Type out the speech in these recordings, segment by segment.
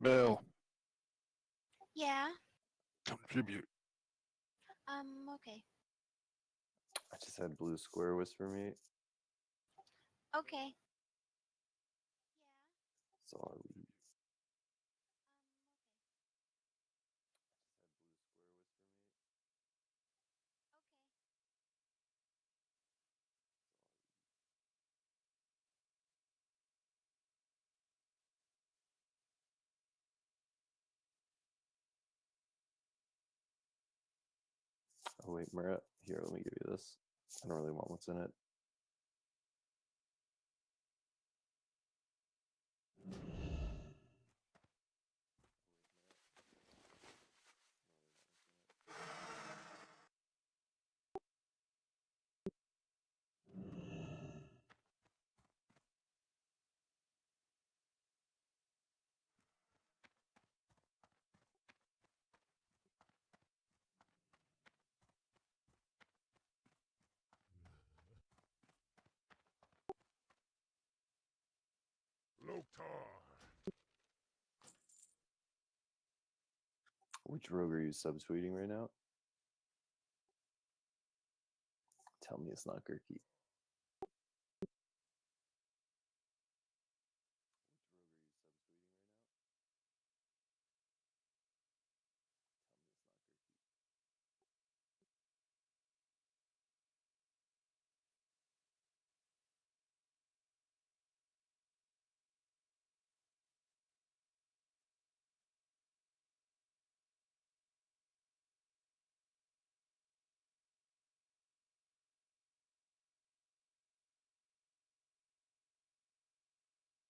Bill, Yeah. contribute. Okay. I just had blue square whisper me. Okay. Yeah. So I'll leave. Okay. I just had blue square whisper me. Okay. So I'll leave. Oh wait, Marat. Here, let me give you this. I don't really want what's in it. Loktar. Which rogue are you subtweeting right now? Tell me it's not Gurky.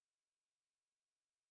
Which rogue are you subtweeting right now?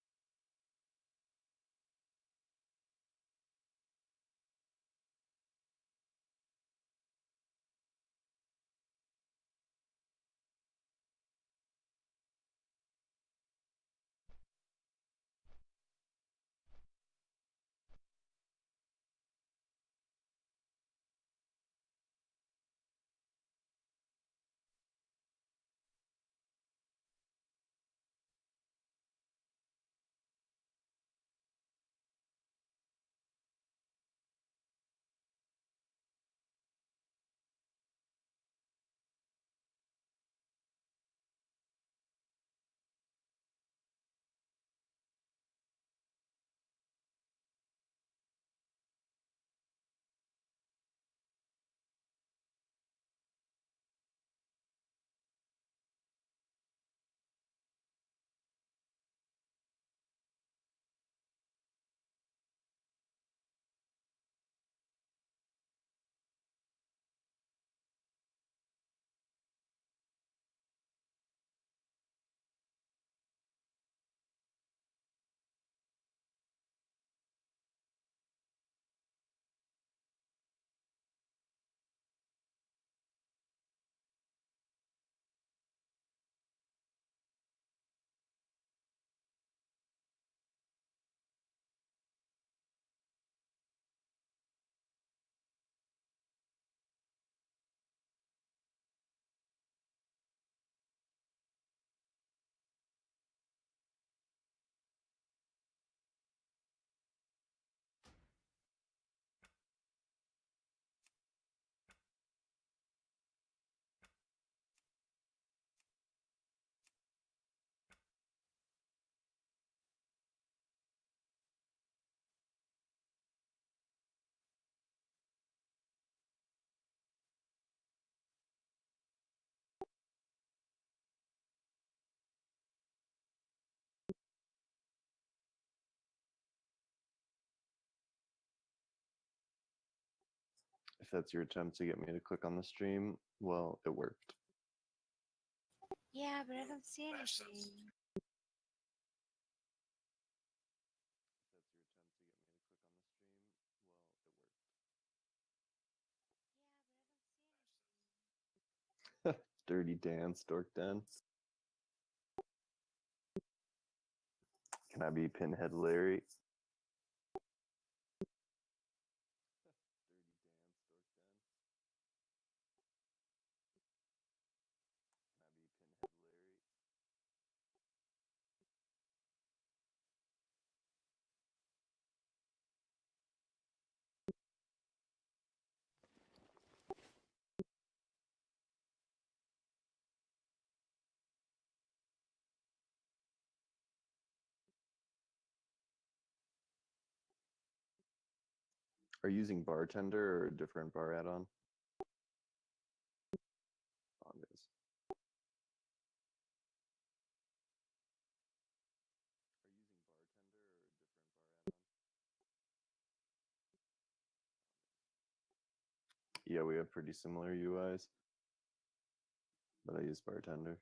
Tell me it's not Gurky. If that's your attempt to get me to click on the stream, well, it worked. Yeah, but I don't see anything. If that's your attempt to get me to click on the stream, well, it worked. Yeah, but I don't see anything. Dirty dance, dork den. Can I be Pinhead Larry? Dirty dance, dork den. Can I be Pinhead Larry? Are you using Bartender or a different bar add-on? Bongas. Are you using Bartender or a different bar add-on? Yeah, we have pretty similar UIs, but I use Bartender. Yeah, we have pretty similar UIs, but I use Bartender.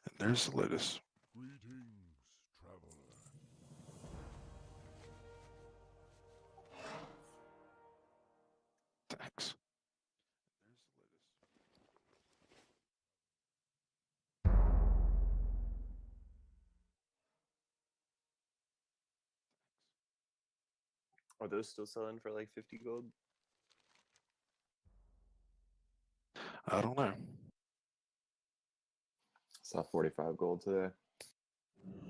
And there's the latest. Greetings, traveler. Thanks. And there's the latest. Are those still selling for like 50 gold? I don't know. Saw 45 gold today. I don't know. Saw 45 gold today.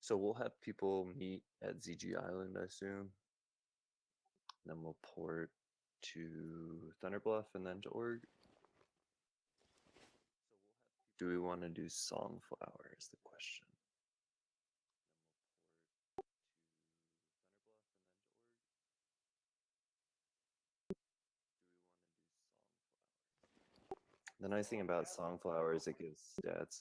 So we'll have people meet at ZG Island, I assume. Then we'll port to Thunderbluff and then to Org. Do we want to do Songflower is the question. The nice thing about Songflower is it gives stats. The nice thing about Songflower is it gives stats.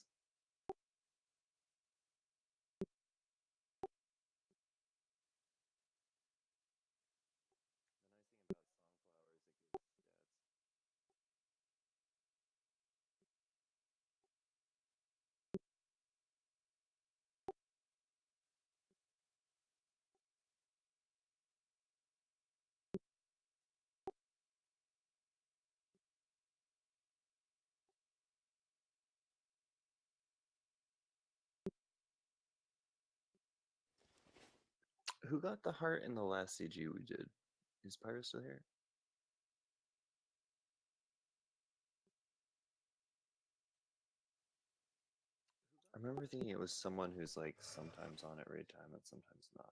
Who got the heart in the last CG we did? Is Pyro still here? remember thinking it was someone who's like sometimes on at raid time and sometimes not.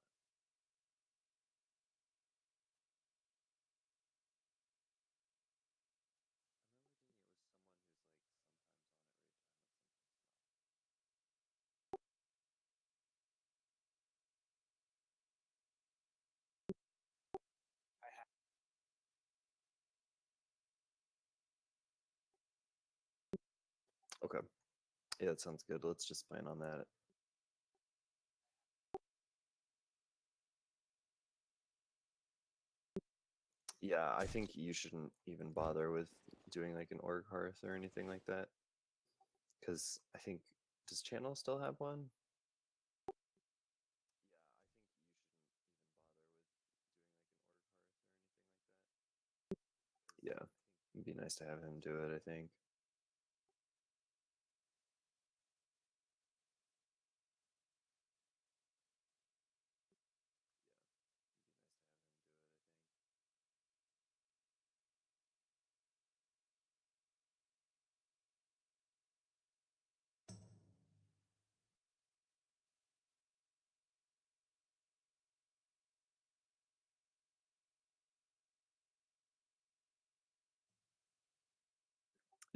Okay. Yeah, that sounds good. Let's just plan on that. Yeah, I think you shouldn't even bother with doing like an org hearth or anything like that. Because I think, does channel still have one? Yeah, it'd be nice to have him do it, I think.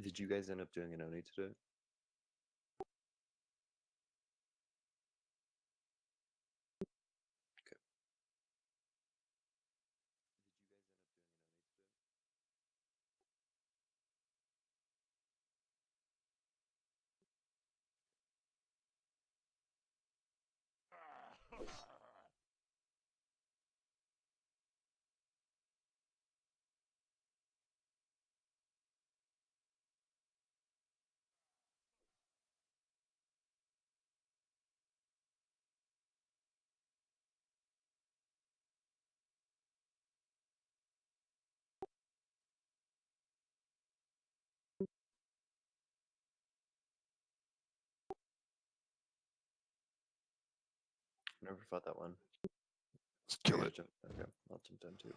Did you guys end up doing an Oni today? Okay. Never fought that one. Let's kill You're it. gonna jump- Okay, I'll jump down too.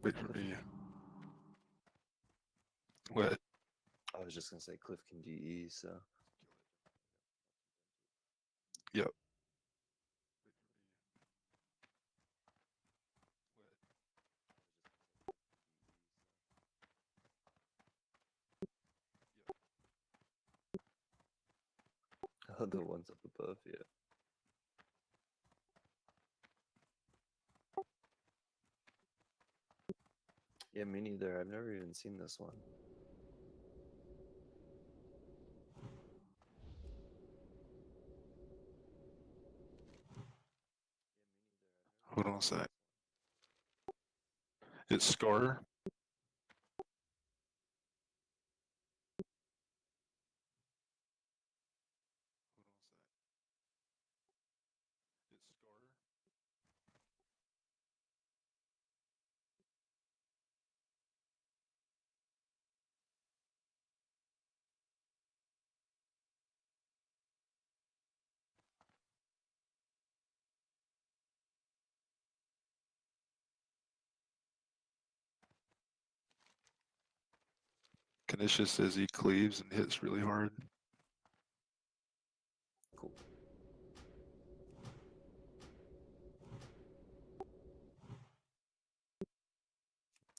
Wait for me. What? I was just gonna say Cliff can DE, so Yep. the ones up above, yeah. Yeah, me neither. I've never even seen this one. Hold on a sec. It's Scar. Hold on a sec. It's Scar. Kanisha says he cleaves and hits really hard. Cool.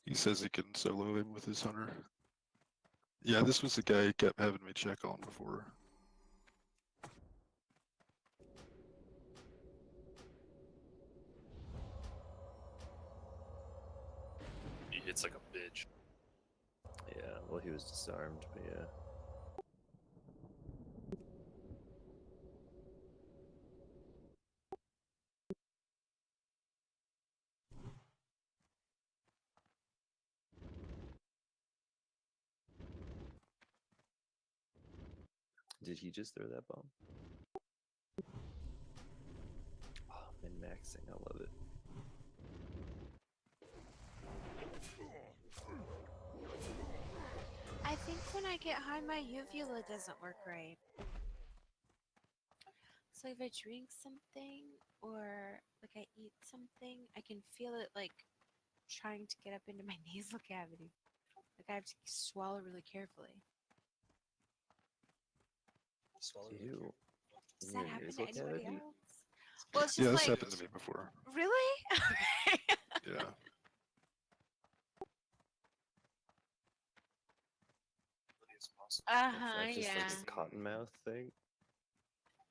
He says he can solo him with his hunter. Yeah, this was the guy he kept having me check on before. He hits like a bitch. Yeah, well, he was disarmed, but yeah. Did he just throw that bomb? Oh, min-maxing, I love it. I think when I get high, my uvula doesn't work right. So if I drink something or like I eat something, I can feel it like trying to get up into my nasal cavity. Like I have to swallow really carefully. Swallow like Ew. your- Does In that your happen nasal to anybody cavity? else? Well, it's Yeah, just this like, happened to me before. really? Yeah. It's possible. Uh Is huh. that just Yeah. like a cotton mouth thing?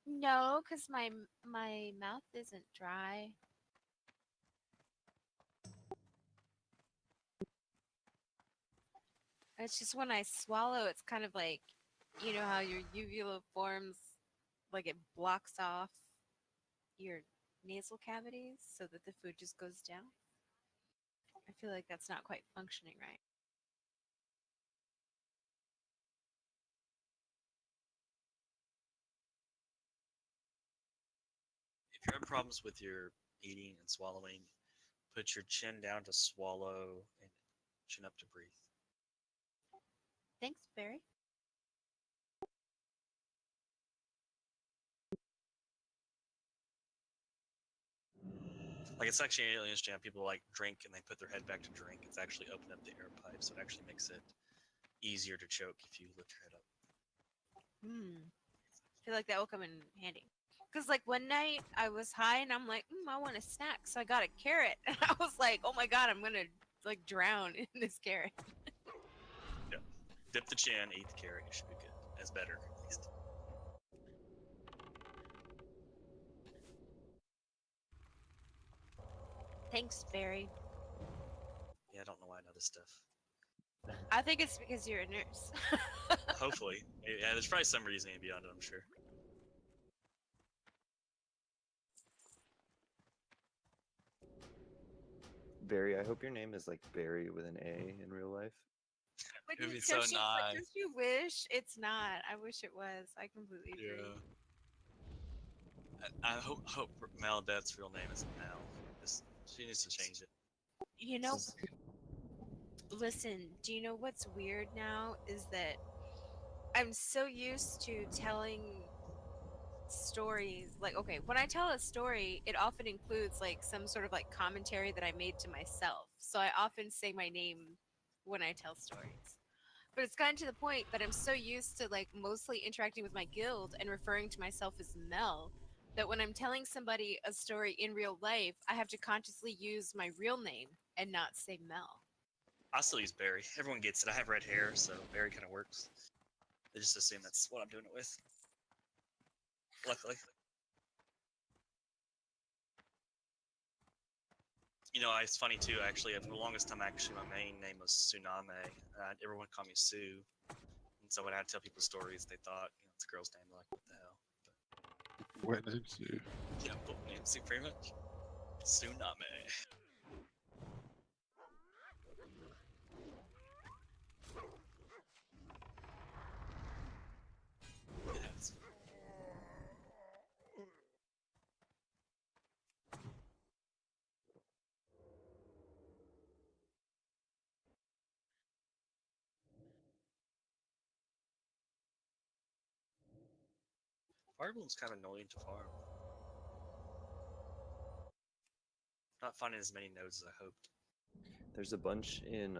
No, because my mouth isn't dry. It's just when I swallow, it's kind of like, you know how your uvula forms, like it blocks off your nasal cavities so that the food just goes down. I feel like that's not quite functioning right. If you're having problems with your eating and swallowing, put your chin down to swallow and chin up to breathe. Thanks, Barry. Like it's actually really interesting how people like drink and they put their head back to drink. It's actually opened up the air pipe, so it actually makes it easier to choke if you lift your head up. I feel like that will come in handy. Cause like one night I was high and I'm like, I want a snack, so I got a carrot, and I was like, oh my god, I'm gonna like drown in this carrot. Dip the chin, eat the carrot, you should be good. That's better, at least. Thanks, Barry. Yeah, I don't know why I know this stuff. I think it's because you're a nurse. Hopefully. Yeah, there's probably some reasoning beyond it, I'm sure. Barry, I hope your name is like Barry with an A in real life. But It'd be don't so you- but nice. don't you wish? It's not. I wish it was. I completely agree. I hope Mel Death's real name isn't Mel. She needs to change it. You know, listen, do you know what's weird now is that I'm so used to telling stories. Like, okay, when I tell a story, it often includes like some sort of like commentary that I made to myself. So I often say my name when I tell stories. But it's gotten to the point that I'm so used to like mostly interacting with my guild and referring to myself as Mel that when I'm telling somebody a story in real life, I have to consciously use my real name and not say Mel. I still use Barry. Everyone gets it. I have red hair, so Barry kind of works. They just assume that's what I'm doing it with. Luckily. You know, it's funny too, actually. For the longest time, actually, my main name was Tsuname. Everyone called me Sue. And so when I would tell people stories, they thought, it's a girl's name. They're like, what the hell? What names do? Yeah, both names, see, pretty much. Tsuname. Yes. Fire Bloom's kind of annoying to farm. Not finding as many nodes as I hoped. There's a bunch in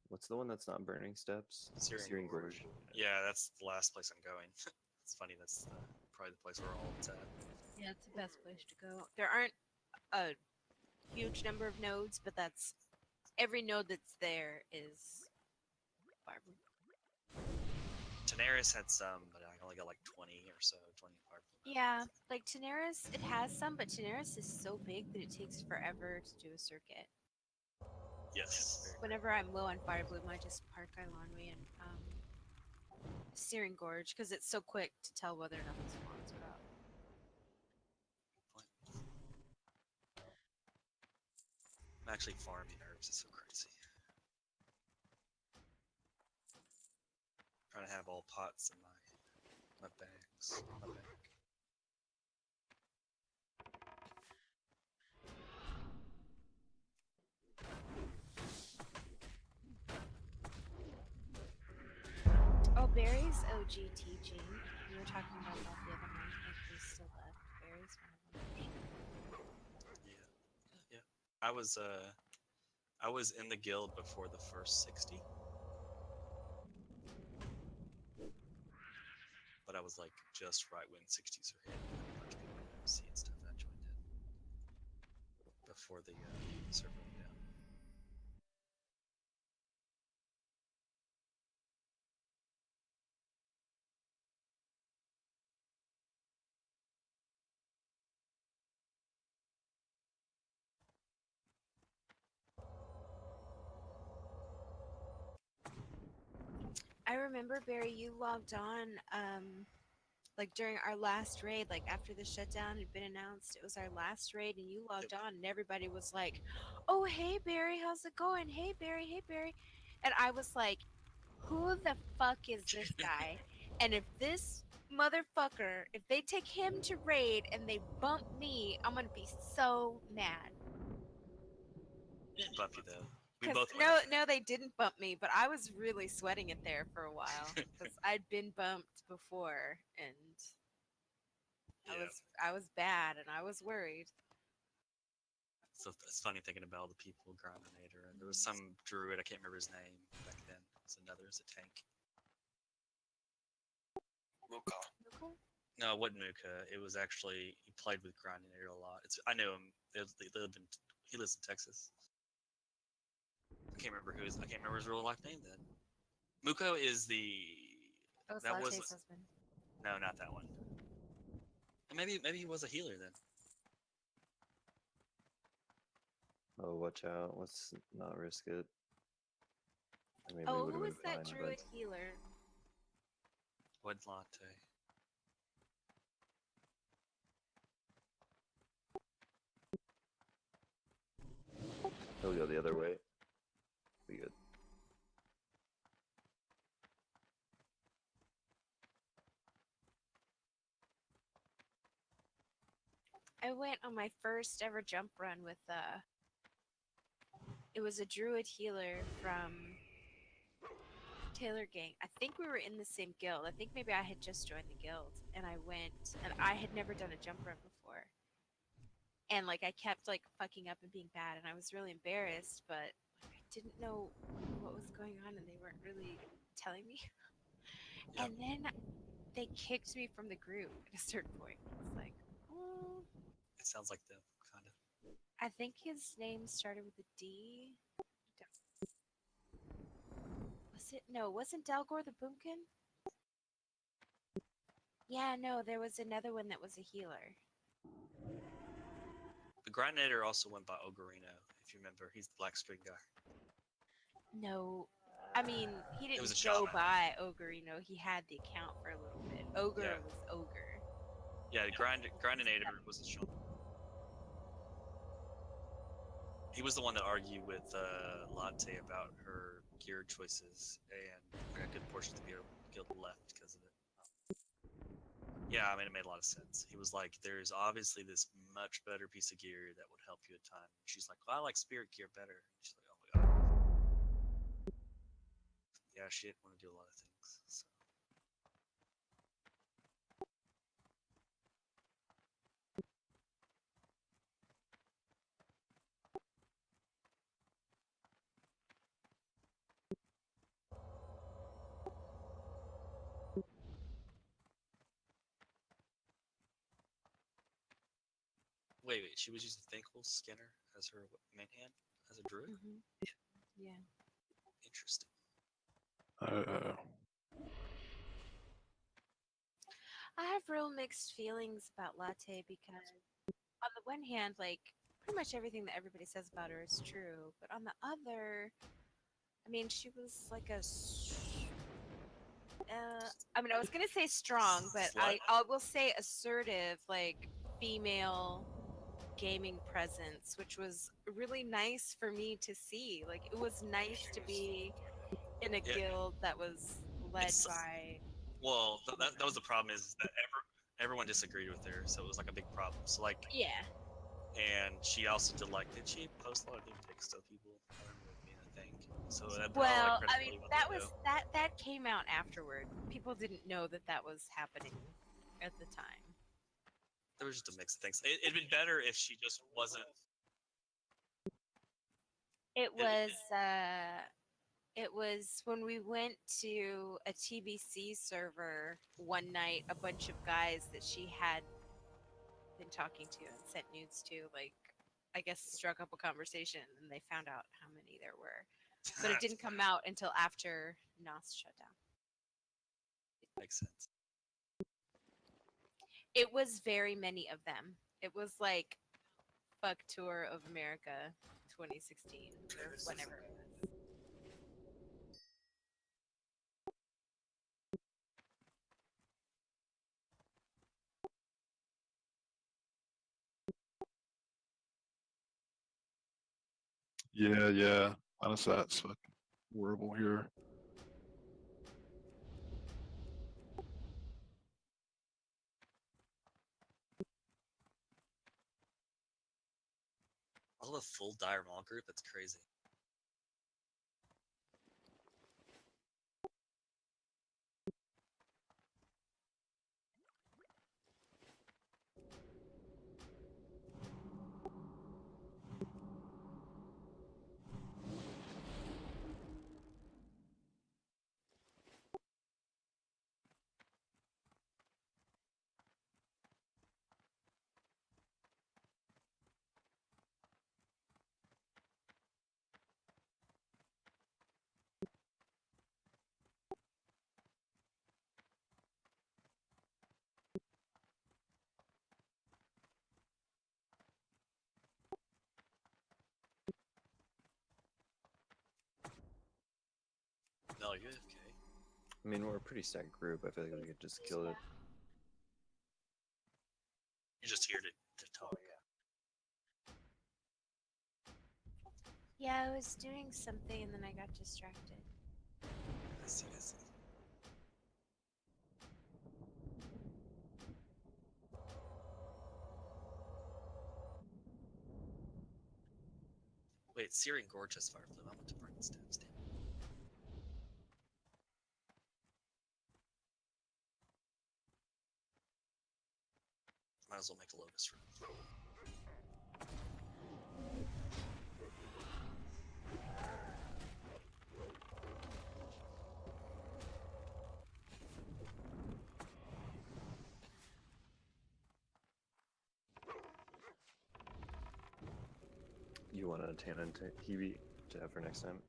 what's the one that's not burning steps? Searing Gorge. Yeah, that's the last place I'm going. It's funny, that's probably the place where all it's at. Yeah, it's the best place to go. There aren't a huge number of nodes, but that's every node that's there is Barbara. Daenerys had some, but I only got like 20 or so, 20 Fire Bloom. Yeah, like Daenerys, it has some, but Daenerys is so big that it takes forever to do a circuit. Yes. Very Whenever I'm low on Fire Bloom, I just park Ilanwi and Searing Gorge because it's so quick to tell whether or not the spawns are up. I'm actually farming herbs, it's so crazy. Trying to have all pots in my bags. My bag. Oh, Barry's OGTG. We were talking about that the other night. Like he's still left. Barry's one of them. Yeah. I was in the guild before the first 60. I was like just right when 60s were hit. A bunch of people in MC and stuff that joined it before the server went down. I remember, Barry, you logged on like during our last raid, like after the shutdown had been announced. It was our last raid, and you logged on, and everybody was like, "Oh, hey Barry, how's it going? Hey Barry, hey Barry," and I was like, "Who the fuck is this guy?" And if this motherfucker, if they take him to raid and they bump me, I'm gonna be so mad. We didn't bump you though. We 'Cause both no, went. no, they didn't bump me, but I was really sweating it there for a while because I'd been bumped before, and Yeah. I was bad, and I was worried. So it's funny thinking about all the people Grindinator, and there was some druid, I can't remember his name back then. There's another as a tank. Okay. No, it wasn't Muka. It was actually he played with Grindinator a lot. I knew him. He lives in Texas. I can't remember his real life name then. Muko is That was was Latte's husband. no, not that one. And maybe he was a healer then. Oh, watch out. Let's not risk it. I mean, we Oh, would who have was been that fine, druid healer? What latte? but he'll go the other way. Be good. I went on my first ever jump run with it was a druid healer from Taylor Gang. I think we were in the same guild. I think maybe I had just joined the guild, and I went, and I had never done a jump run before. And like I kept like fucking up and being bad, and I was really embarrassed, but I didn't know what was going on, and they weren't really telling me. Yep. And then they kicked me from the group at a certain point. It's like, oh, It sounds like them, kind of. I think his name started with a D. Was it? No, wasn't Dalgor the Boomkin? Yeah, no, there was another one that was a healer. The Grindinator also went by Ogorino, if you remember. He's the black string guy. No, I mean, he was didn't a go shaman. by Ogre, you know, he had the account for a little bit. Ogre Yeah. was Ogre. Yeah, Grindinator was a shaman. He was the one that argued with Latte about her gear choices, and a good portion of the guild left because of it. Yeah, I mean, it made a lot of sense. He was like, there's obviously this much better piece of gear that would help you a ton. She's like, well, I like spirit gear better. She's like, oh my god. Yeah, she didn't want to do a lot of things. So. Wait, she was using Thankful Skinner as her main hand? As a druid? Mm-hmm. Yeah. Interesting. I have real mixed feelings about Latte because, on the one hand, like, pretty much everything that everybody says about her is true. But on the other, I mean, she was like I mean, I was gonna say strong, but Slut? I will say assertive, like female gaming presence, which was really nice for me to see. Like, it was nice to be in a Yeah. guild that was led It's- by. Well, that was the problem is that everyone disagreed with her, so it was like a big problem. So like, Yeah. and she also did like, did she post a lot of new pics of people? I remember it being a thing. So that brought a lot Well, of I credibility mean, with that it, was though. that came out afterward. People didn't know that that was happening at the time. There was just a mix of things. It'd been better if she just wasn't. It was It was when we went to a TBC server one night, a bunch of guys that she had been talking to and sent nudes to, like, I guess struck up a conversation and they found out how many there were. But it didn't come out until after NOS shut down. Makes sense. It was very many of them. It was like Fuck Tour of America 2016 or whenever it was. Yeah, yeah. Honestly, that's fucking horrible here. All the full Dire Maul group, that's crazy. No, you're okay. I mean, we're a pretty stacked group. I feel like we could just kill it. You're just here to talk. Yeah, I was doing something and then I got distracted. I see, I see. Wait, Syrian Gorge has Fire Flame. I want to burn the steps. Damn. Might as well make a Lotus Room. You want a Tannen Hebe to have for next time?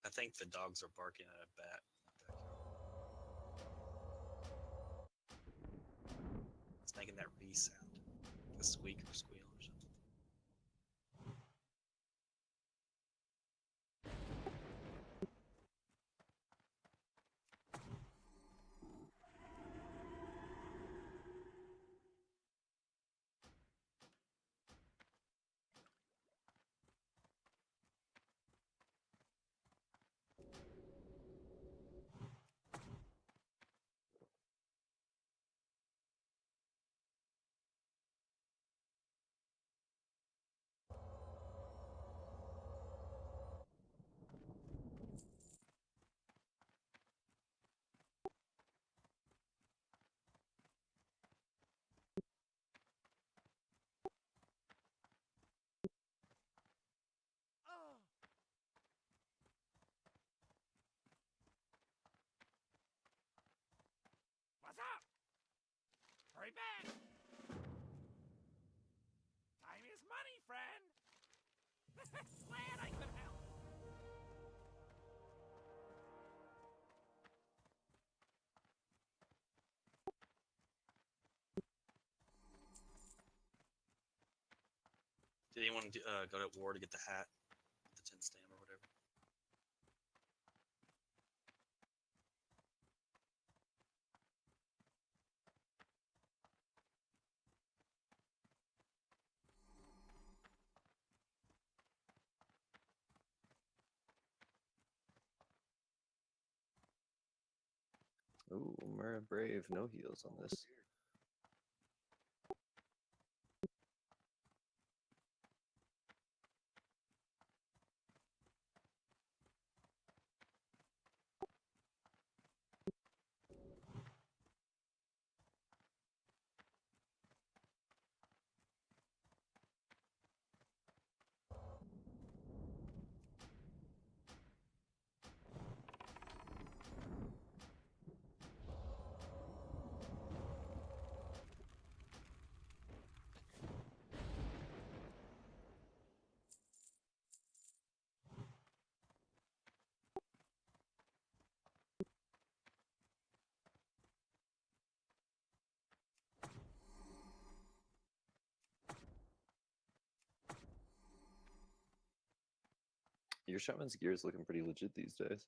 I think the dogs are barking at a bat in the backyard. It's making that re sound. A squeak or squeal or something. What's up? Hurry back! Time is money, friend! Glad I could help! anyone go to war to get the hat, the 10 stam or whatever? Ooh, Murrah Brave, no heals on this. Your shaman's gear is looking pretty legit these days.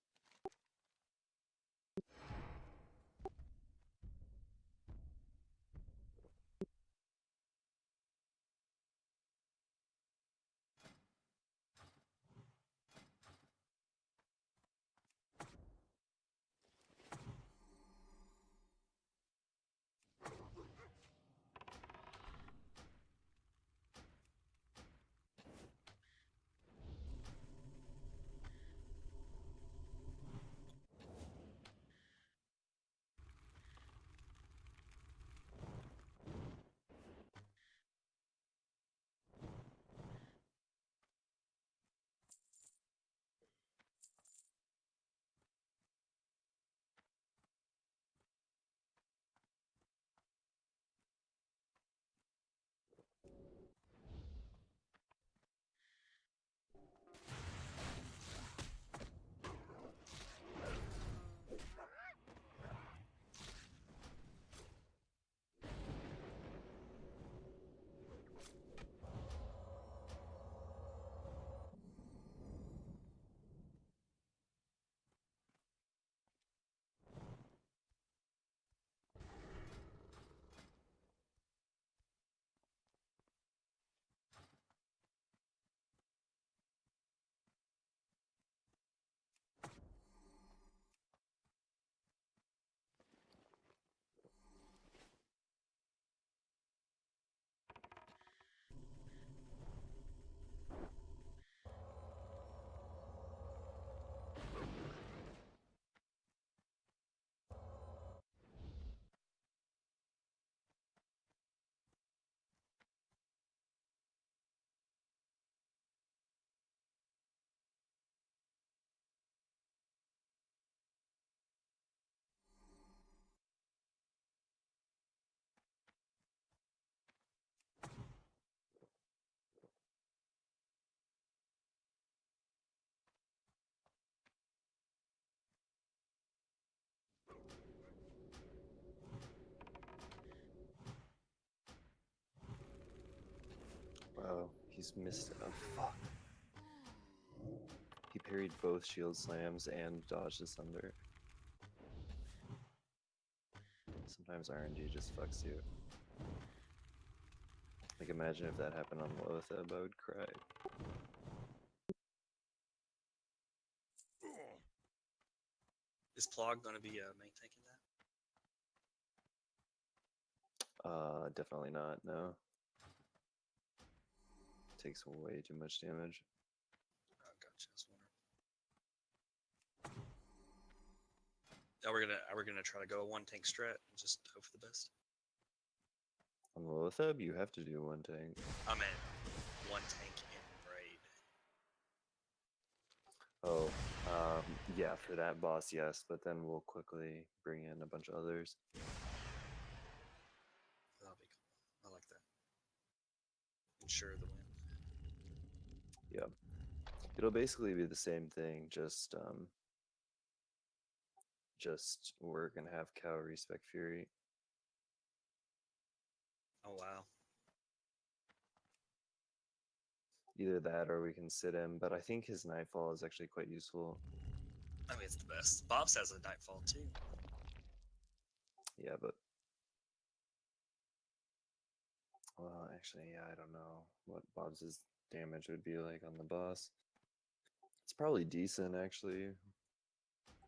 Wow, he's missed. Oh, fuck. He parried both shield slams and dodged asunder. Sometimes RNG just fucks you. Like, imagine if that happened on Lothab, I would cry. Is Plog going to be main tanking that? Definitely not, no. Takes way too much damage. Oh, gotcha. I was wondering. Are we gonna try to go a one tank strat and just hope for the best? On Lothab, you have to do one tank. I meant one tank in raid. Oh, yeah, for that boss, yes, but then we'll quickly bring in a bunch of others. That'll be cool. I like that. Ensure the win. Yeah. It'll basically be the same thing, just we're gonna have Cow respec Fury. Oh wow. Either that or we can sit him, but I think his Nightfall is actually quite useful. I mean, it's the best. Bob's has a Nightfall too. Yeah, but well, actually, yeah, I don't know what Bob's damage would be like on the boss. It's probably decent actually,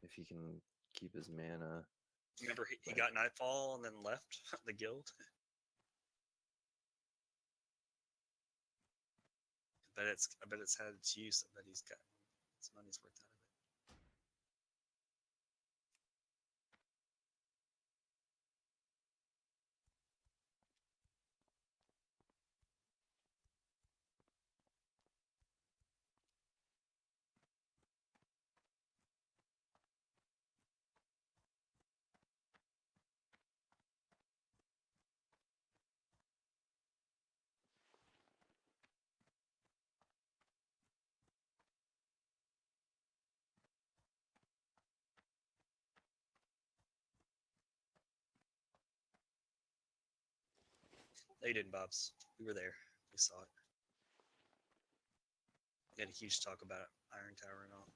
if he can keep his mana. Remember, he Right. got Nightfall and then left the guild. I bet it's had its use. I bet he's got his money's worth out of it. No, you didn't, Bob's. We were there. We saw it. We had a huge talk about Iron Tower and all.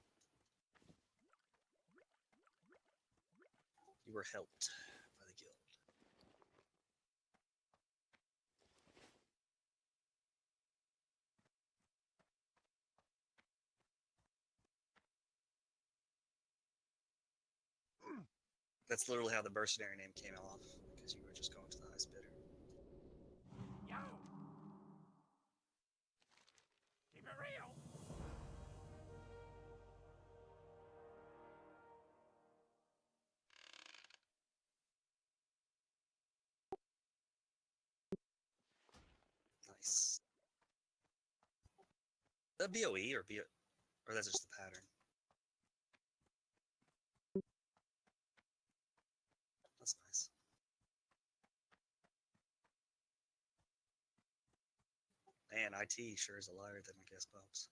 You were helped by the guild. That's literally how the mercenary name came off, because you were just going to the highest bidder. Yo! Keep it real! Nice. The BOE or that's just the pattern. That's nice. Man, IT sure is a liar then, I guess, Bob's.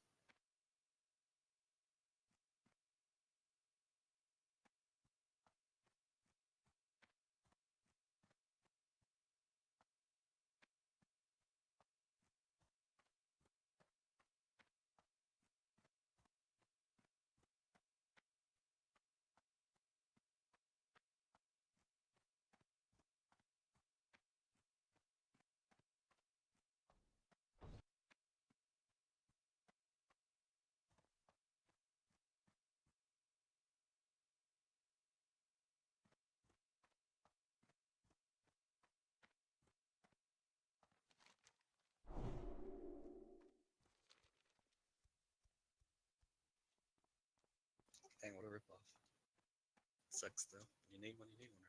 Dang, what a ripoff. Sucks though. You need one, you need one.